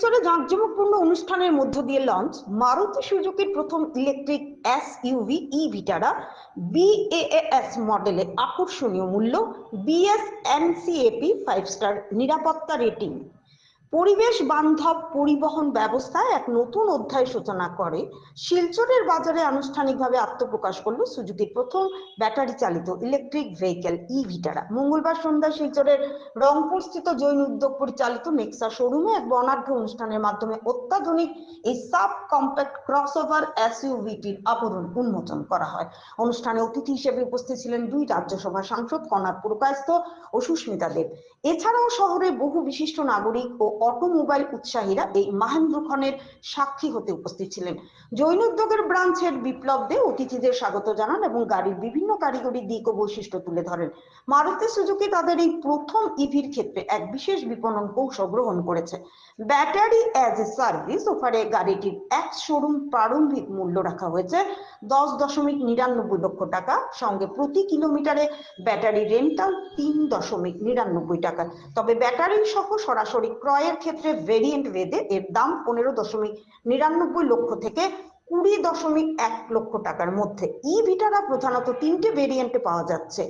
শিলচরে জাঁকজমকপূর্ণ অনুষ্ঠানের মধ্য দিয়ে লঞ্চ মারুতি সুজুকির প্রথম ইলেকট্রিক এসইউভি ই ভিটারা BAAS মডেলে আকর্ষণীয় মূল্য BS-NCAP 5 স্টার নিরাপত্তা রেটিং। পরিবেশ বান্ধব পরিবহন ব্যবস্থায় এক নতুন অধ্যায় সূচনা করে শিলচরের বাজারে আনুষ্ঠানিকভাবে আত্মপ্রকাশ করলো সুজুকির প্রথম ব্যাটারি চালিত ইলেকট্রিক ভেহিকেল ই ভিটারা। মঙ্গলবার সন্ধ্যায় শিলচরের রংপুরস্থিত জৈন উদ্যোগ পরিচালিত নেক্সা শোরুমে এক বর্ণাঢ্য অনুষ্ঠানের মাধ্যমে অত্যাধুনিক এই সাব কম্প্যাক্ট ক্রসওভার এসইউভিটির আবরণ উন্মোচন করা হয়। অনুষ্ঠানে অতিথি হিসেবে উপস্থিত ছিলেন দুই রাজ্যসভা সাংসদ কর্ণাদ পুরকায়স্থ ও সুস্মিতা দেব। এছাড়াও শহরের বহু বিশিষ্ট নাগরিক ও অটোমোবাইল উৎসাহীরা এই মহেন্দ্রক্ষণের সাক্ষী হতে উপস্থিত ছিলেন। জৈন উদ্যোগের ব্রাঞ্চ হেড বিপ্লব দে অতিথিদের স্বাগত জানান এবং গাড়ির বিভিন্ন কারিগরি দিক ও বৈশিষ্ট্য তুলে ধরেন। মারুতি সুজুকি তাদের এই প্রথম ইভির ক্ষেত্রে এক বিশেষ বিপণন কৌশল গ্রহণ করেছে। ব্যাটারি অ্যাজ এ সার্ভিস অফারে গাড়িটির এক শোরুম প্রারম্ভিক মূল্য রাখা হয়েছে 10.99 লক্ষ টাকা, সঙ্গে প্রতি কিলোমিটারে ব্যাটারি রেন্টাল 3.99 টাকা। তবে ব্যাটারি সহ সরাসরি ক্রয়ের ক্ষেত্রে ভেরিয়েন্ট ভেদে এর দাম 15.99 লক্ষ থেকে 20.1 লক্ষ টাকার মধ্যে। ই ভিটারা প্রধানত তিনটে ভেরিয়েন্টে পাওয়া যাচ্ছে: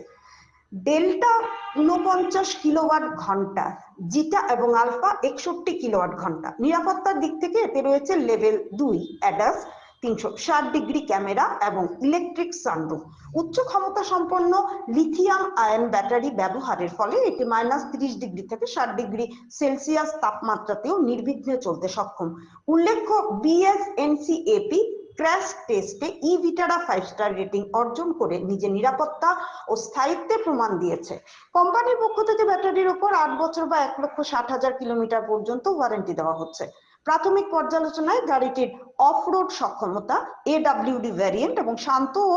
ডেল্টা 49 কিলোওয়াট ঘন্টা, জিটা এবং আলফা 61 কিলোওয়াট ঘন্টা। নিরাপত্তার দিক থেকে এতে রয়েছে লেভেল 2 অ্যাডাস, 360 ডিগ্রি ক্যামেরা এবং ইলেকট্রিক সানরুফ। উচ্চ ক্ষমতা সম্পন্ন লিথিয়াম আয়ন ব্যাটারি ব্যবহারের ফলে এটি -30 ডিগ্রি থেকে 60 ডিগ্রি সেলসিয়াস তাপমাত্রাতেও নির্বিঘ্নে চলতে সক্ষম। উল্লেখ্য, BS-NCAP ক্র্যাশ টেস্টে ই ভিটারা 5 স্টার রেটিং অর্জন করে নিজের নিরাপত্তা ও স্থায়িত্বের প্রমাণ দিয়েছে। কোম্পানির পক্ষ থেকে ব্যাটারির উপর 8 বছর বা 1,60,000 কিলোমিটার পর্যন্ত ওয়ারেন্টি দেওয়া হচ্ছে। প্রাথমিক পর্যালোচনায় গাড়িটির অফরোড সক্ষমতা, AWD ভ্যারিয়েন্ট এবং শান্ত ও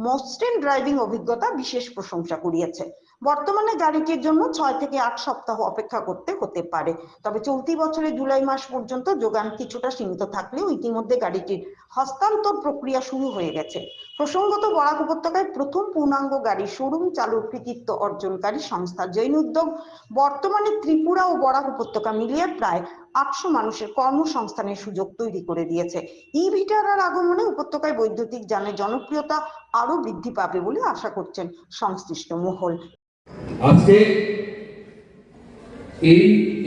মসৃণ ড্রাইভিং অভিজ্ঞতা বিশেষ প্রশংসা কুড়িয়েছে। বর্তমানে গাড়িটির জন্য 6 থেকে 8 সপ্তাহ অপেক্ষা করতে হতে পারে। তবে চলতি বছরের জুলাই মাস পর্যন্ত যোগান কিছুটা সীমিত থাকলেও ইতিমধ্যে গাড়িটির হস্তান্তর প্রক্রিয়া শুরু হয়ে গেছে। প্রসঙ্গত, বরাক উপত্যকায় প্রথম পূর্ণাঙ্গ গাড়ি শোরুম চালুর কৃতিত্ব অর্জনকারী সংস্থা জৈন উদ্যোগ বর্তমানে ত্রিপুরা ও বরাক উপত্যকা মিলিয়ে প্রায় 800 মানুষের কর্মসংস্থানের সুযোগ তৈরি করে দিয়েছে। ই ভিটারার আগমনে উপত্যকায় বৈদ্যুতিক যানের জনপ্রিয়তা আরো বৃদ্ধি পাবে বলে আশা করছেন সংশ্লিষ্ট মহল। আজকে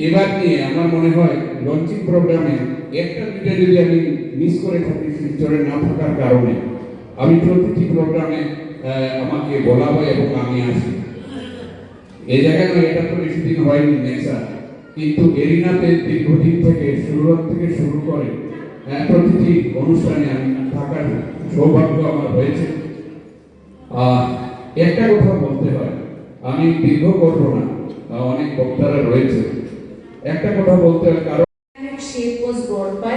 এবার নিয়ে আমার মনে হয় লঞ্চিং প্রোগ্রামে একটা ভিডিও যদি আমি মিস করে থাকি শিলচরে না থাকার কারণে, আমি প্রতিটি প্রোগ্রামে আমাকে বলা হয় এবং আমি আসি। এই জায়গায় এটা তো বেশি দিন হয়নি নেশা, কিন্তু এরিনাতে দীর্ঘদিন থেকে শুরুয়াত থেকে শুরু করে প্রতিটি অনুষ্ঠানে আমি থাকার সৌভাগ্য আমার হয়েছে। একটা কথা বলতে হয়, আমি দীর্ঘ করব না, অনেক বক্তারা রয়েছে। একটা কথা বলতে হয়, কারণ shape was brought by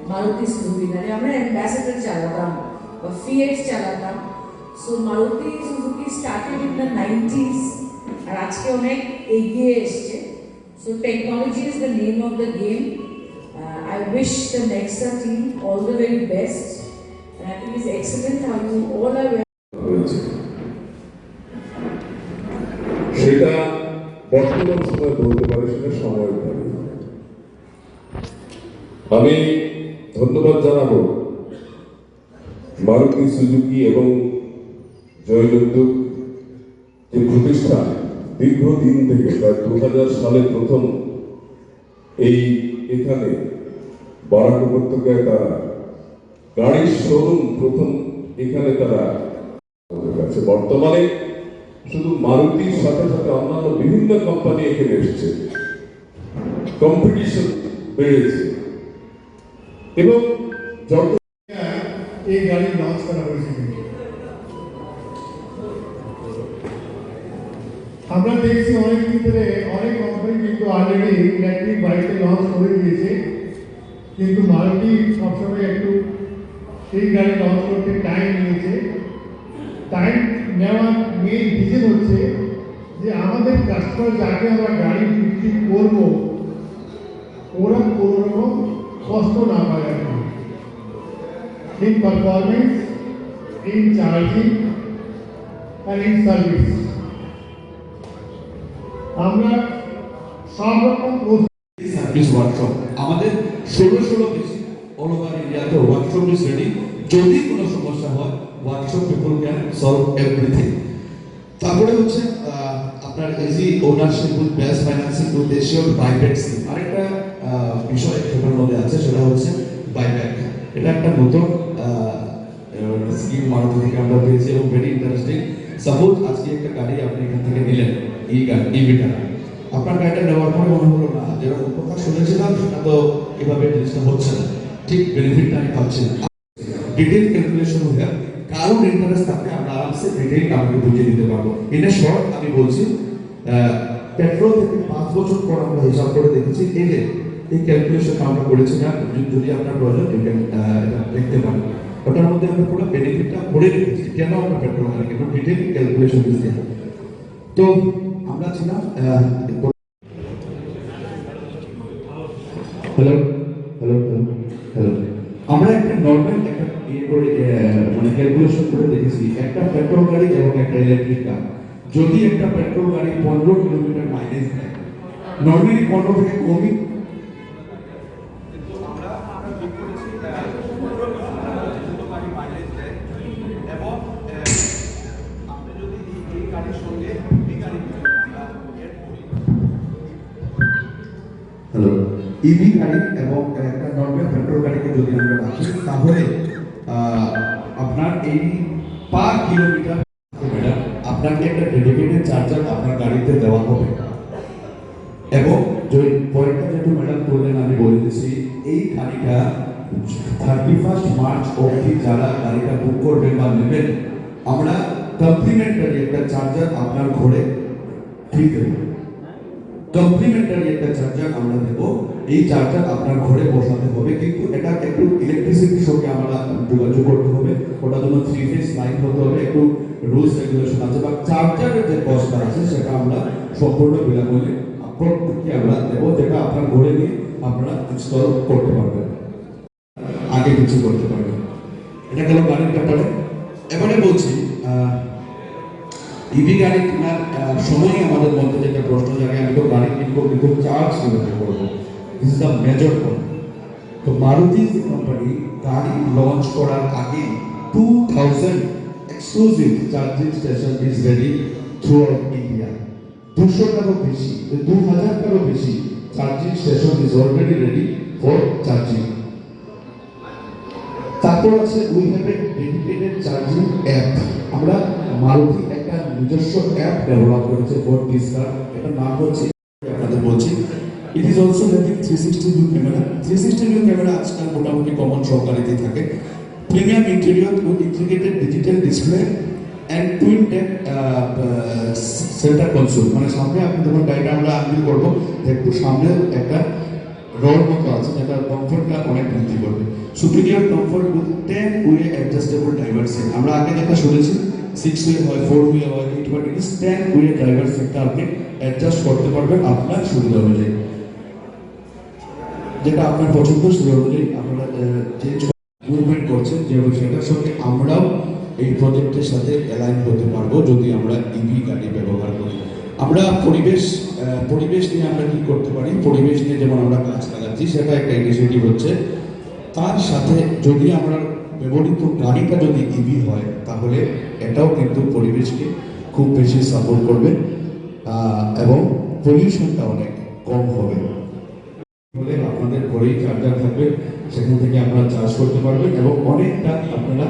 Maruti Suzuki. আমরা ambassador চালাতাম বা Fiat চালাতাম। So Maruti Suzuki started in the 90s আর আজকে অনেক এগিয়ে এসেছে। So technology is the name of the game. I wish the Nexa team all the very best. And I think it's excellent how you all are সেটা বর্তমান সময় বলতে পারে, সেটা সময়ের দাবি। আমি ধন্যবাদ জানাবো মারুতি সুজুকি এবং জৈন উদ্যোগ যে প্রতিষ্ঠান দীর্ঘদিন থেকে প্রায় 2000 সালে প্রথম এখানে বরাক উপত্যকায় তারা গাড়ির শোরুম প্রথম এখানে তারা আছে। বর্তমানে শুধু মারুতির সাথে সাথে অন্যান্য বিভিন্ন কোম্পানি এখানে এসেছে, কম্পিটিশন বেড়েছে এবং যত এই গাড়ি লঞ্চ করা হয়েছে। আমরা দেখছি অনেকদিন ধরে অনেক কোম্পানি কিন্তু অলরেডি ইলেকট্রিক বাইকে লঞ্চ করে দিয়েছে, কিন্তু মারুতি সবসময় একটু সেই গাড়ি লঞ্চ করতে টাইম নিয়েছে। টাইম নেওয়ার মেইন রিজন হচ্ছে যে আমাদের কাস্টমার যাকে আমরা গাড়ি বিক্রি করবো ওরা কোনো রকম কষ্ট না পায় আর কি, in performance, in charging and in service. আমরা সব রকম ওয়ার্কশপ। আমাদের 16 বেশি অল ওভার ইন্ডিয়াতে ওয়ার্কশপ ইজ রেডি। যদি কোনো সমস্যা হয়, workshop people can solve everything. তারপরে হচ্ছে আপনার easy ownership with best financing with Asian buyback scheme. আরেকটা বিষয় সেটার মধ্যে আছে, সেটা হচ্ছে বাইব্যাক। এটা একটা নতুন স্কিম মারুতি থেকে আমরা পেয়েছি এবং ভেরি ইন্টারেস্টিং। সাপোজ আজকে একটা গাড়ি আপনি এখান থেকে নিলেন, ইভিটা, আপনার গাড়িটা নেওয়ার পরে মনে হলো না যেরকম কথা শুনেছিলাম সেটা তো এভাবে জিনিসটা হচ্ছে না, ঠিক বেনিফিটটা আমি পাচ্ছি না। ডিটেইল ক্যালকুলেশন হয়ে কারোর ইন্টারেস্ট থাকলে আমরা আরামসে ডিটেইল আপনাকে বুঝিয়ে দিতে পারবো। ইন এ শর্ট আমি বলছি, পেট্রোল থেকে 5 বছর পর আমরা হিসাব করে দেখেছি এই ক্যালকুলেশনটা আমরা করেছি না। যদি আপনার প্রয়োজন এটা দেখতে পারেন, ওটার মধ্যে আমরা পুরো বেনিফিটটা করে রেখেছি কেন আমরা পেট্রোল গাড়ি কেন ডিটেইল ক্যালকুলেশন দিচ্ছি। তো আমরা ছিলাম হ্যালো হ্যালো হ্যালো হ্যালো আমরা একটা নর্মাল একটা মানে ক্যালকুলেশন করে দেখেছি, একটা পেট্রোল গাড়ি এবং একটা ইলেকট্রিক কার, যদি একটা পেট্রোল গাড়ি 15 কিলোমিটার মাইলেজ দেয়, নর্মালি 15 থেকে কমই হ্যালো ইভি গাড়ি এবং একটা নর্মাল পেট্রোল গাড়িকে যদি আমরা রাখি, তাহলে আপনার এই পার কিলোমিটার আপনাকে একটা ডেডিকেটেড চার্জার আপনার গাড়িতে দেওয়া হবে। এবং যে পয়েন্টটা যেহেতু ম্যাডাম বললেন আমি বলে দিচ্ছি, এই গাড়িটা 31 মার্চ অবধি যারা গাড়িটা বুক করবেন বা নেবেন, আমরা কমপ্লিমেন্টারি একটা চার্জার আপনার ঘরে ফ্রি দেব। কমপ্লিমেন্টারি একটা চার্জার আমরা দেবো, এই চার্জার আপনার ঘরে বসাতে হবে, কিন্তু এটা একটু ইলেকট্রিসিটির সঙ্গে আমরা যোগাযোগ করতে হবে, ওটা জন্য 3 ফেজ লাইন হতে হবে, একটু রুলস রেগুলেশন আছে, বা চার্জারের যে কস্টটা আছে সেটা আমরা সম্পূর্ণ বিনামূল্যে প্রত্যেককে আমরা দেবো, যেটা আপনার ঘরে নিয়ে আপনারা ইনস্টল করতে পারবেন, আগে কিছু করতে পারবেন। এটা গেল গাড়ির ব্যাপারে। এবারে বলছি ইভি গাড়ি কেনার সময় আমাদের মধ্যে যেটা প্রশ্ন জাগে, আমি তো গাড়ি কিনবো কিন্তু চার্জ কিভাবে করবো, this is the major point. তো মারুতি কোম্পানি গাড়ি লঞ্চ করার আগে 2000 exclusive charging station is ready throughout India. 200টারও বেশি, 2000টারও বেশি charging station is already ready for charging. তারপর আছে we have a dedicated charging app. আমরা মারুতি একটা নিজস্ব অ্যাপ ডেভেলপ করেছে ফর দিস কার, এটার নাম হচ্ছে, আপনাদের বলছি, it is also having 360 view camera. 360 view camera আজকাল মোটামুটি কমন সব গাড়িতেই থাকে। Premium interior with integrated digital display and twin tech centre console. মানে সামনে আপনি যখন গাড়িটা আমরা আনভিল করবো, একটু সামনে একটা রড মতো আছে যেটা কমফোর্টটা অনেক বৃদ্ধি করবে। Superior comfort with 10 way adjustable driver seat. আমরা আগে যেটা শুনেছি 6 ওয়ে হয়, 4 ওয়ে হয়, 8 way, it is 10 way driver সিটটা আপনি অ্যাডজাস্ট করতে পারবেন আপনার সুবিধা অনুযায়ী, যেটা আপনার পছন্দ সেই অনুযায়ী আপনারা চেঞ্জ মুভমেন্ট করছেন। যেহেতু সেটার সঙ্গে আমরাও এই প্রজেক্টের সাথে অ্যালাইন হতে পারবো যদি আমরা ইভি গাড়ি ব্যবহার করি। আমরা পরিবেশ নিয়ে আমরা কি করতে পারি, পরিবেশ নিয়ে যেমন আমরা গাছ লাগাচ্ছি সেটা একটা ইনিশিয়েটিভ হচ্ছে। তার সাথে যদি আমরা ব্যবহৃত গাড়িটা যদি ইভি হয়, তাহলে এটাও কিন্তু পরিবেশকে খুব বেশি সাপোর্ট করবে এবং পলিউশনটা অনেক কম হবে। বলে আপনাদের ঘরেই চার্জার থাকবে, সেখান থেকে আপনারা চার্জ করতে পারবেন এবং অনেকটা আপনারা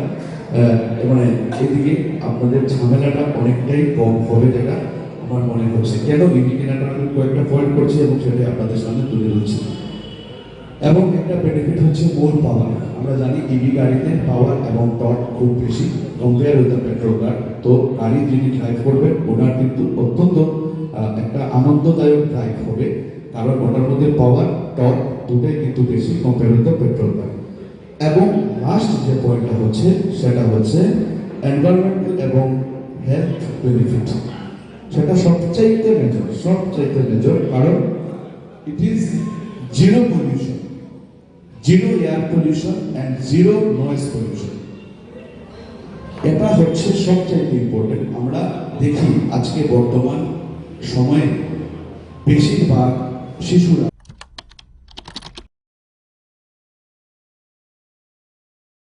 মানে এদিকে আপনাদের ঝামেলাটা অনেকটাই কম হবে, যেটা আমার মনে হচ্ছে। কেন ইভি কেনাটা আমি কয়েকটা পয়েন্ট করছি এবং সেটাই আপনাদের সামনে তুলে ধরছি। এবং একটা বেনিফিট হচ্ছে মোর পাওয়ার। আমরা জানি ইভি গাড়িতে পাওয়ার এবং টর্ক খুব বেশি কম্পেয়ার উইথ দ্য পেট্রোল কার। তো গাড়ি যিনি ড্রাইভ করবেন ওনার কিন্তু অত্যন্ত একটা আনন্দদায়ক ড্রাইভ হবে, কারণ ওটার মধ্যে পাওয়ার টর্ক দুটোই কিন্তু বেশি কম্পেয়ার উইথ দ্য পেট্রোল কার। এবং লাস্ট যে পয়েন্টটা হচ্ছে সেটা হচ্ছে এনভায়রনমেন্টাল এবং হেলথ বেনিফিট। সেটা সবচাইতে মেজর, কারণ it is zero pollution, zero air pollution and zero noise pollution. এটা হচ্ছে সবচাইতে ইম্পর্টেন্ট। আমরা দেখি আজকে বর্তমান সময়ে বেশিরভাগ শিশুরা